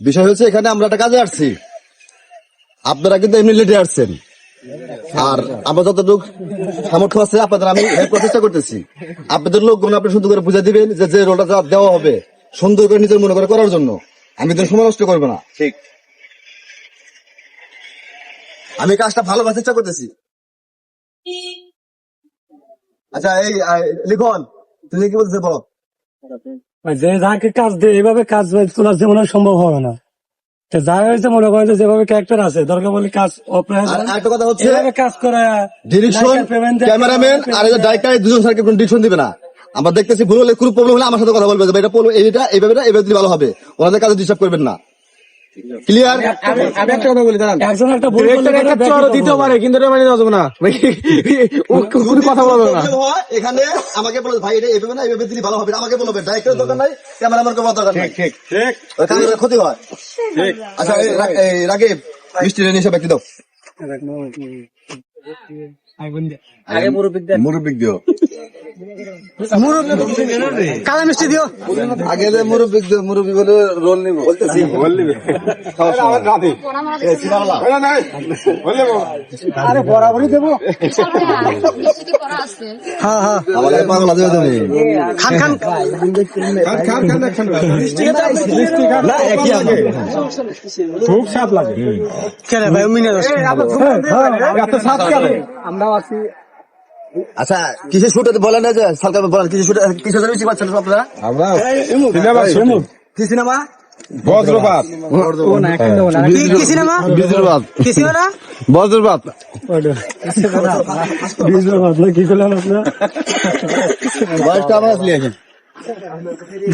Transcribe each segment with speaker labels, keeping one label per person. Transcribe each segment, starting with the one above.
Speaker 1: বিষয় হচ্ছে এখানে আমরা একটা কাজে আসছি, আপনারা কিন্তু এমনি লেটে আসছেন। আর আমরা যতটুকু সামর্থ্য আছে আপনাদের আমি হেল্প করার চেষ্টা করতেছি। আপনাদের লোকগুলো আপনি সুন্দর করে বুঝে দিবেন যে রোলটা যা দেওয়া হবে সুন্দর করে নিজের মনে করে করার জন্য। আমি তো সময় নষ্ট করবো না। ঠিক, আমি কাজটা ভালোবাসার চেষ্টা করতেছি। আচ্ছা এই লিখন, তুমি কি বলতেছে বলো।
Speaker 2: যে যাকে কাজ দিয়ে এভাবে কাজ তোলা যেমন সম্ভব হবে না। যা হয়েছে মনে করেন যে যেভাবে ক্যারেক্টার আছে দরকার বলে কাজ
Speaker 1: একটা কথা হচ্ছে
Speaker 2: কাজ করা
Speaker 1: ডিরেকশন, ক্যামেরাম্যান আর ডাইরেক্টর দুজন স্যারকে কোনো ডিরেকশন দিবে না। আমরা দেখতেছি ভুল হলে কোনো প্রবলেম হলে আমার সাথে কথা বলবে, এটা বলবো এইটা এইভাবে দিলে ভালো হবে, ওনাদের কাজে ডিস্টার্ব করবেন না। ক্লিয়ার?
Speaker 3: আমি একটা কথা বলি, দাঁড়ান।
Speaker 2: একজন একটা ভুল করলে
Speaker 3: একটা চর দিতে পারে, কিন্তু এটা মানে যাবে না, ও কোনো কথা বলবে না।
Speaker 1: এখানে আমাকে বলে ভাই এটা এইভাবে না এইভাবে দিলে ভালো হবে, আমাকে বলবে। ডাইরেক্টরের দরকার নাই, ক্যামেরাম্যানকে বলার দরকার নাই। ঠিক ঠিক, ওখানে ক্ষতি হয়। আচ্ছা এই রাকিব মিষ্টি রেনি সব ব্যক্তি দাও।
Speaker 3: আগে মুরব্বি
Speaker 1: দিও,
Speaker 3: কালা মিষ্টি দিও।
Speaker 1: আগে মুরব্বি দিও, মুরব্বি বলে রোল নিব বলতেছি, রোল নিবে।
Speaker 3: আরে বরাবরই দেবো। হ্যাঁ হ্যাঁ,
Speaker 1: আমাদের বাংলা দেবে তুমি।
Speaker 3: খান খান
Speaker 1: না একই আগে
Speaker 2: খুব স্বাদ লাগে।
Speaker 3: কেন ভাই মিনে
Speaker 2: এত স্বাদ কেন?
Speaker 3: আমরা আছি।
Speaker 1: আচ্ছা কিসের শুট বলেন না, যে সরকার বলেন কিসের শুট, কিসের জন্য বেশি পাচ্ছেন আপনারা?
Speaker 2: আমরা সিনেমা
Speaker 1: কি সিনেমা?
Speaker 2: বজ্রপাত।
Speaker 3: কি সিনেমা?
Speaker 1: বজ্রপাত।
Speaker 3: কি সিনেমা?
Speaker 1: বজ্রপাত।
Speaker 2: কি করলেন আপনার?
Speaker 1: বয়সটা আমার আসলে আছে।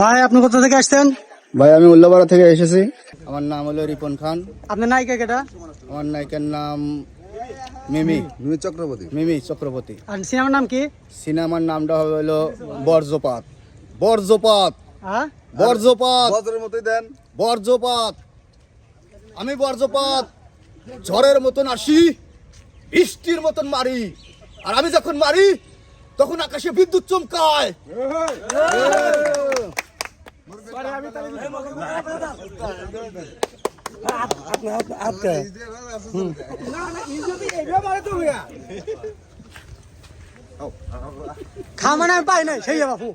Speaker 3: ভাই আপনি কোথা থেকে আসছেন?
Speaker 1: ভাই আমি উল্লাপাড়া থেকে এসেছি। আমার নাম হলো রিপন খান।
Speaker 3: আপনার নায়িকা কেটা?
Speaker 1: আমার নায়িকার নাম মিমি চক্রবর্তী। মিমি চক্রবর্তী।
Speaker 3: আর সিনেমার নাম কি?
Speaker 1: সিনেমার নামটা হলো বর্জ্যপাত। বর্জ্যপাত,
Speaker 3: হ্যাঁ,
Speaker 1: বর্জ্যপাত, বজ্রের মতোই দেন। বর্জ্যপাত, আমি বর্জ্যপাত, ঝড়ের মতন আসি, বৃষ্টির মতন মারি, আর আমি যখন মারি তখন আকাশে বিদ্যুৎ চমকায়।
Speaker 3: খামানে আমি পাই নাই সেই বাপু।